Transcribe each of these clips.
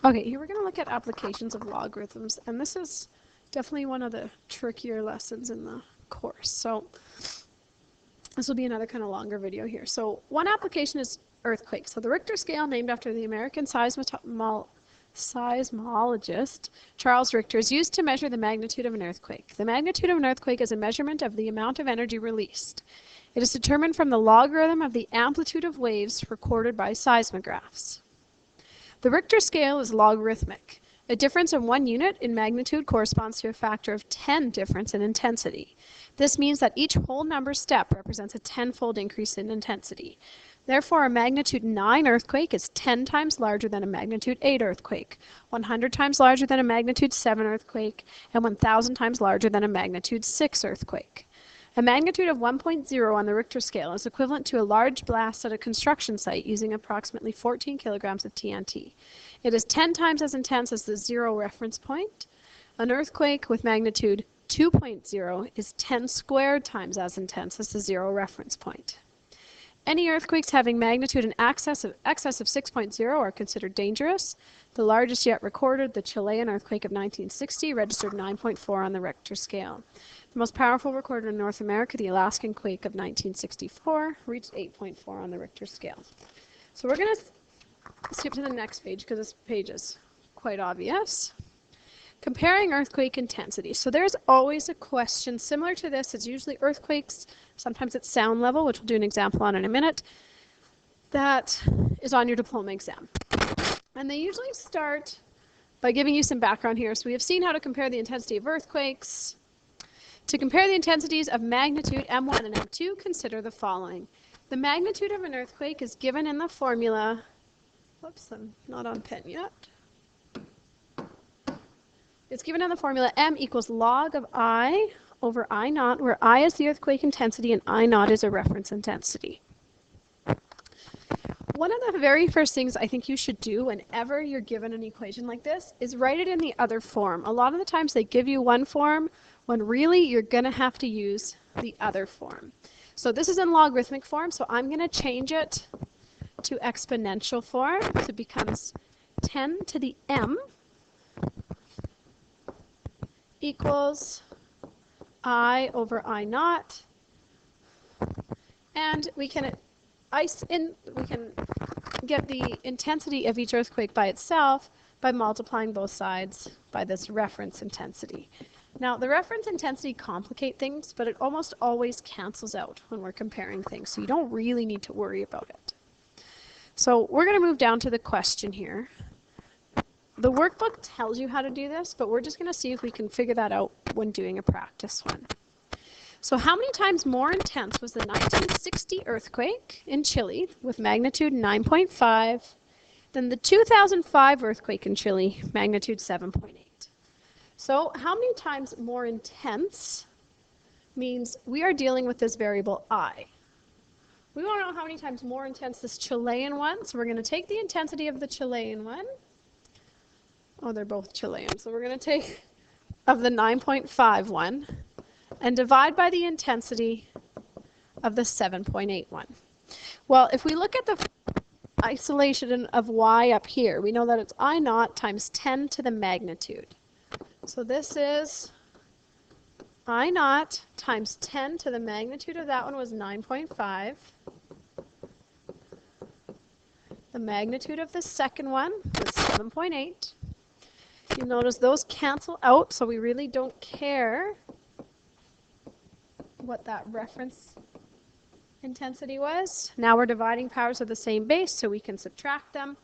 Okay, here we're going to look at applications of logarithms, and this is definitely one of the trickier lessons in the course. So this will be another kind of longer video here. So one application is earthquakes. So the Richter scale, named after the American seismologist Charles Richter, is used to measure the magnitude of an earthquake. The magnitude of an earthquake is a measurement of the amount of energy released. It is determined from the logarithm of the amplitude of waves recorded by seismographs. The Richter scale is logarithmic. A difference of 1 unit in magnitude corresponds to a factor of 10 difference in intensity. This means that each whole number step represents a 10-fold increase in intensity. Therefore, a magnitude 9 earthquake is 10 times larger than a magnitude 8 earthquake, 100 times larger than a magnitude 7 earthquake, and 1,000 times larger than a magnitude 6 earthquake. A magnitude of 1.0 on the Richter scale is equivalent to a large blast at a construction site using approximately 14 kilograms of TNT. It is 10 times as intense as the 0 reference point. An earthquake with magnitude 2.0 is 10 squared times as intense as the 0 reference point. Any earthquakes having magnitude in excess of 6.0 are considered dangerous. The largest yet recorded, the Chilean earthquake of 1960, registered 9.4 on the Richter scale. The most powerful recorded in North America, the Alaskan quake of 1964, reached 8.4 on the Richter scale. So we're going to skip to the next page because this page is quite obvious. Comparing earthquake intensity. So there's always a question similar to this. It's usually earthquakes, sometimes it's sound level, which we'll do an example on in a minute, that is on your diploma exam. And they usually start by giving you some background here. So we have seen how to compare the intensity of earthquakes. To compare the intensities of magnitude M1 and M2, consider the following. The magnitude of an earthquake is given in the formula, whoops, I'm not on pen yet. It's given in the formula M equals log of I over I naught, where I is the earthquake intensity and I naught is a reference intensity. One of the very first things I think you should do whenever you're given an equation like this is write it in the other form. A lot of the times they give you one form when really you're going to have to use the other form. So this is in logarithmic form, so I'm going to change it to exponential form. So it becomes 10 to the m equals I over I naught. And we can get the intensity of each earthquake by itself by multiplying both sides by this reference intensity. Now, the reference intensity complicates things, but it almost always cancels out when we're comparing things, so you don't really need to worry about it. So we're going to move down to the question here. The workbook tells you how to do this, but we're just going to see if we can figure that out when doing a practice one. So how many times more intense was the 1960 earthquake in Chile with magnitude 9.5 than the 2005 earthquake in Chile, magnitude 7.8? So how many times more intense means we are dealing with this variable I. We want to know how many times more intense this Chilean one, so we're going to take the intensity of the Chilean one. Oh, they're both Chilean, so we're going to take of the 9.5 one and divide by the intensity of the 7.8 one. Well, if we look at the isolation of y up here, we know that it's I naught times 10 to the magnitude. So this is I naught times 10 to the magnitude of that one was 9.5. The magnitude of the second one was 7.8. You'll notice those cancel out, so we really don't care what that reference intensity was. Now we're dividing powers of the same base, so we can subtract them.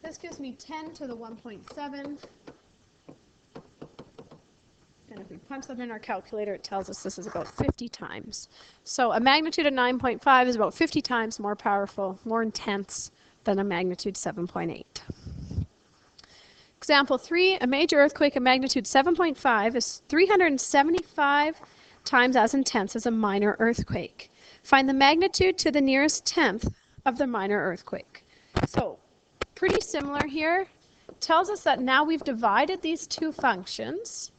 This gives me 10 to the 1.7. And if we punch that in our calculator, it tells us this is about 50 times. So a magnitude of 9.5 is about 50 times more powerful, more intense than a magnitude 7.8. Example 3, a major earthquake of magnitude 7.5 is 375 times as intense as a minor earthquake. Find the magnitude to the nearest tenth of the minor earthquake. So pretty similar here. Tells us that now we've divided these two functions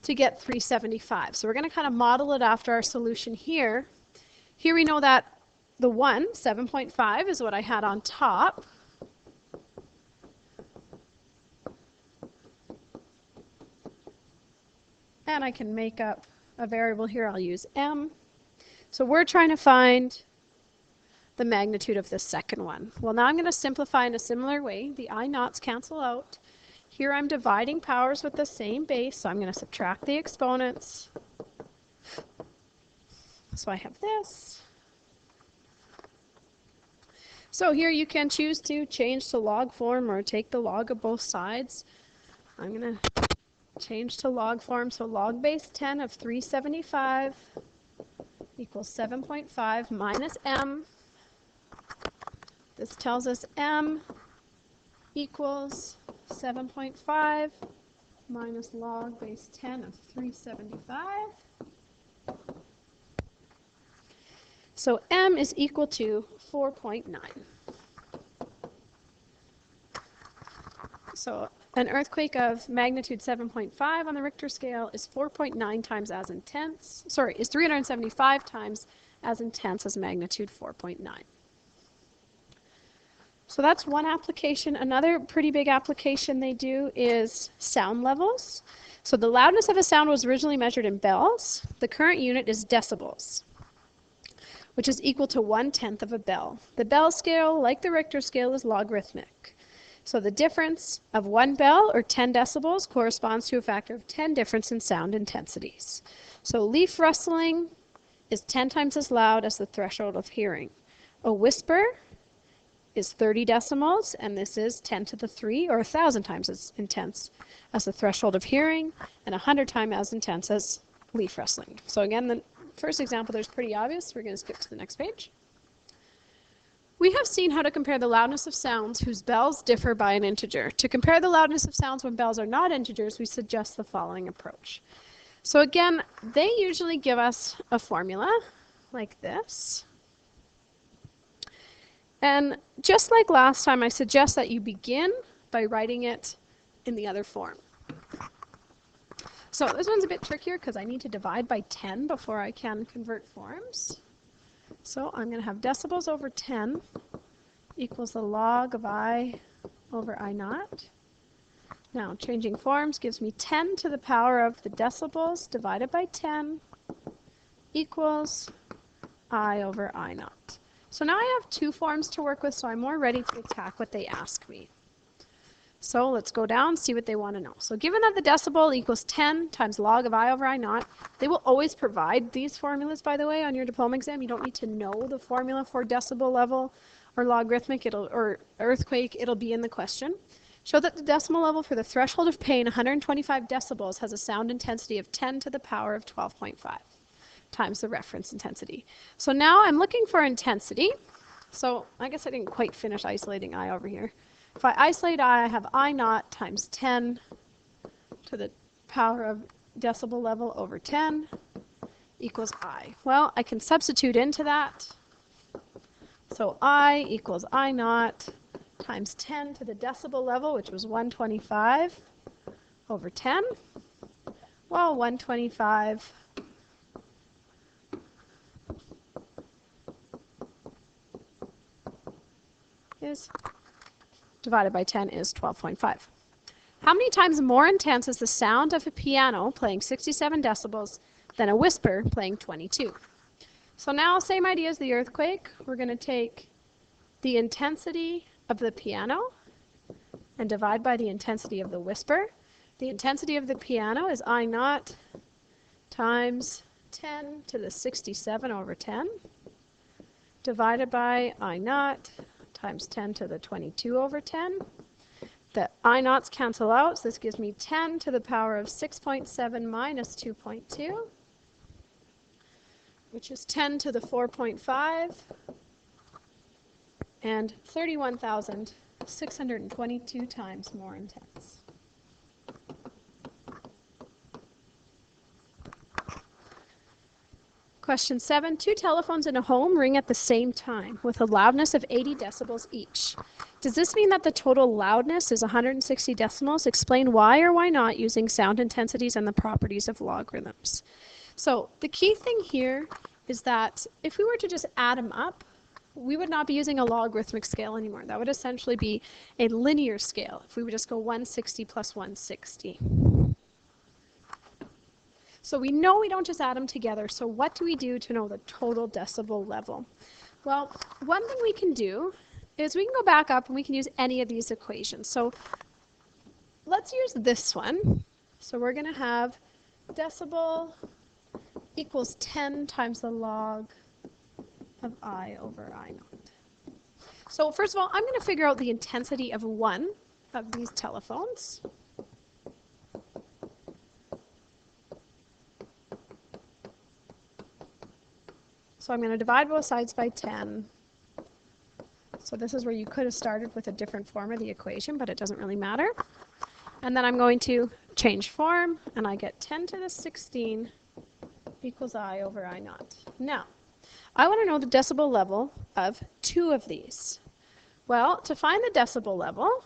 to get 375. So we're going to kind of model it after our solution here. Here we know that the 7.5, is what I had on top. And I can make up a variable here. I'll use m. So we're trying to find the magnitude of the second one. Well, now I'm going to simplify in a similar way. The I naughts cancel out. Here I'm dividing powers with the same base, so I'm going to subtract the exponents. So I have this. So here you can choose to change to log form or take the log of both sides. I'm going to change to log form, so log base 10 of 375 equals 7.5 minus m. This tells us m equals 7.5 minus log base 10 of 375. So m is equal to 4.9. So an earthquake of magnitude 7.5 on the Richter scale is 4.9 times as intense, is 375 times as intense as magnitude 4.9. So that's one application. Another pretty big application they do is sound levels. So the loudness of a sound was originally measured in bells. The current unit is decibels, which is equal to 1/10 of a bell. The bell scale, like the Richter scale, is logarithmic. So the difference of 1 bell, or 10 decibels, corresponds to a factor of 10 difference in sound intensities. So leaf rustling is 10 times as loud as the threshold of hearing. A whisper is 30 decibels, and this is 10 to the 3, or 1,000 times as intense as the threshold of hearing, and 100 times as intense as leaf rustling. So again, the first example there's pretty obvious. We're going to skip to the next page. We have seen how to compare the loudness of sounds whose bells differ by an integer. To compare the loudness of sounds when bells are not integers, we suggest the following approach. So again, they usually give us a formula like this. And just like last time, I suggest that you begin by writing it in the other form. So this one's a bit trickier because I need to divide by 10 before I can convert forms. So I'm going to have decibels over 10 equals the log of I over I naught. Now changing forms gives me 10 to the power of the decibels divided by 10 equals I over I naught. So now I have two forms to work with, so I'm more ready to attack what they ask me. So let's go down and see what they want to know. So given that the decibel equals 10 times log of I over I naught, they will always provide these formulas, by the way, on your diploma exam. You don't need to know the formula for decibel level or logarithmic or earthquake. It'll be in the question. Show that the decimal level for the threshold of pain, 125 decibels, has a sound intensity of 10 to the power of 12.5 times the reference intensity. So now I'm looking for intensity. So I guess I didn't quite finish isolating I over here. If I isolate I have I naught times 10 to the power of decibel level over 10 equals I. Well, I can substitute into that. So I equals I naught times 10 to the decibel level, which was 125 over 10. Well, 125 is divided by 10 is 12.5. How many times more intense is the sound of a piano playing 67 decibels than a whisper playing 22? So now, same idea as the earthquake. We're going to take the intensity of the piano and divide by the intensity of the whisper. The intensity of the piano is I naught times 10 to the 67 over 10 divided by I naught times 10 to the 22 over 10. The I naughts cancel out, so this gives me 10 to the power of 6.7 minus 2.2, which is 10 to the 4.5, and 31,622 times more intense. Question 7. Two telephones in a home ring at the same time with a loudness of 80 decibels each. Does this mean that the total loudness is 160 decibels? Explain why or why not using sound intensities and the properties of logarithms. So the key thing here is that if we were to just add them up, we would not be using a logarithmic scale anymore. That would essentially be a linear scale if we would just go 160 plus 160. So we know we don't just add them together. So what do we do to know the total decibel level? Well, one thing we can do is we can go back up and we can use any of these equations. So let's use this one. So we're going to have decibel equals 10 times the log of I over I naught. So first of all, I'm going to figure out the intensity of one of these telephones. So I'm going to divide both sides by 10. So this is where you could have started with a different form of the equation, but it doesn't really matter. And then I'm going to change form, and I get 10 to the 16 equals I over I naught. Now, I want to know the decibel level of two of these. Well, to find the decibel level,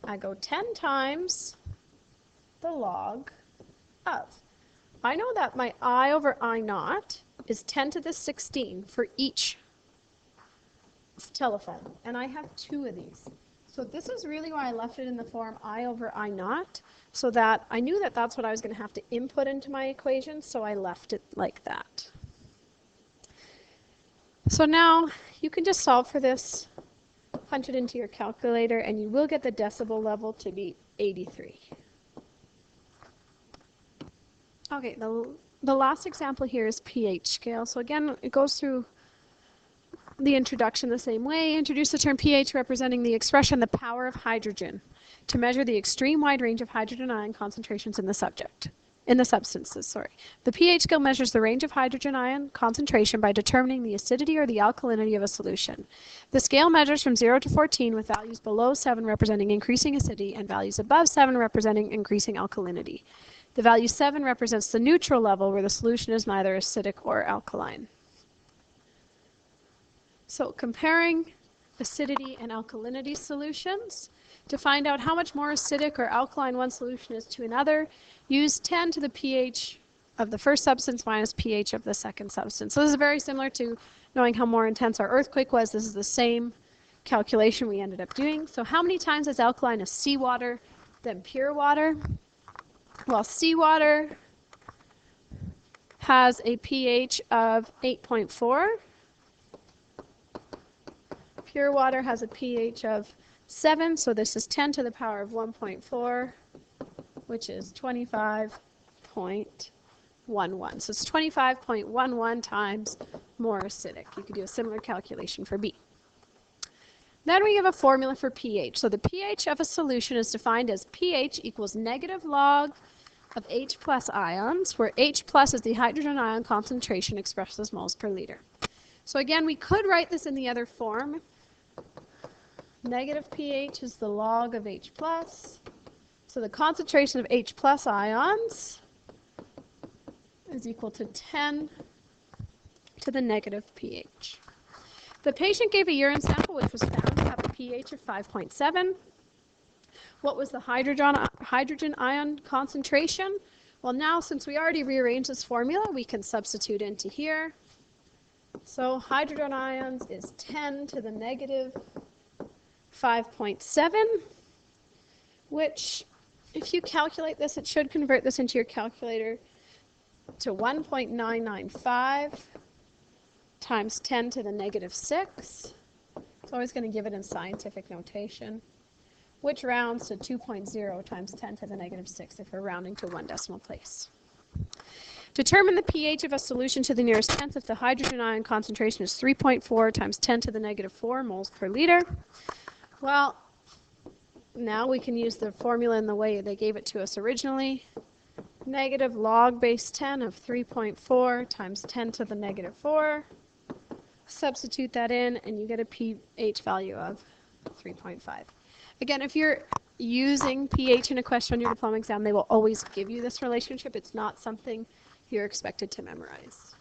I go 10 times the log of. I know that my I over I naught is 10 to the 16 for each telephone, and I have two of these. So this is really why I left it in the form I over I naught, so that I knew that that's what I was going to have to input into my equation, so I left it like that. So now you can just solve for this, punch it into your calculator, and you will get the decibel level to be 83. Okay, the last example here is pH scale. So again, it goes through the introduction the same way. Introduce the term pH representing the expression the power of hydrogen to measure the extreme wide range of hydrogen ion concentrations in the substances. The pH scale measures the range of hydrogen ion concentration by determining the acidity or the alkalinity of a solution. The scale measures from 0 to 14 with values below 7 representing increasing acidity and values above 7 representing increasing alkalinity. The value 7 represents the neutral level where the solution is neither acidic or alkaline. So comparing acidity and alkalinity solutions, to find out how much more acidic or alkaline one solution is to another, use 10 to the pH of the first substance minus pH of the second substance. So this is very similar to knowing how more intense our earthquake was. This is the same calculation we ended up doing. So how many times is alkaline as seawater than pure water? Well, seawater has a pH of 8.4. Pure water has a pH of 7, so this is 10 to the power of 1.4, which is 25.11. So it's 25.11 times more acidic. You could do a similar calculation for B. Then we have a formula for pH. So the pH of a solution is defined as pH equals negative log of H plus ions, where H plus is the hydrogen ion concentration expressed as moles per liter. So again, we could write this in the other form. Negative pH is the log of H plus. So the concentration of H plus ions is equal to 10 to the negative pH. The patient gave a urine sample which was found to have a pH of 5.7. What was the hydrogen ion concentration? Well, now since we already rearranged this formula, we can substitute into here. So hydrogen ions is 10 to the negative 5.7, which if you calculate this, it should convert this into your calculator to 1.995 times 10 to the negative 6. It's always going to give it in scientific notation, which rounds to 2.0 times 10 to the negative 6 if we're rounding to one decimal place. Determine the pH of a solution to the nearest tenth if the hydrogen ion concentration is 3.4 times 10 to the negative 4 moles per liter. Well, now we can use the formula in the way they gave it to us originally. Negative log base 10 of 3.4 times 10 to the negative 4. Substitute that in, and you get a pH value of 3.5. Again, if you're using pH in a question on your diploma exam, they will always give you this relationship. It's not something you're expected to memorize.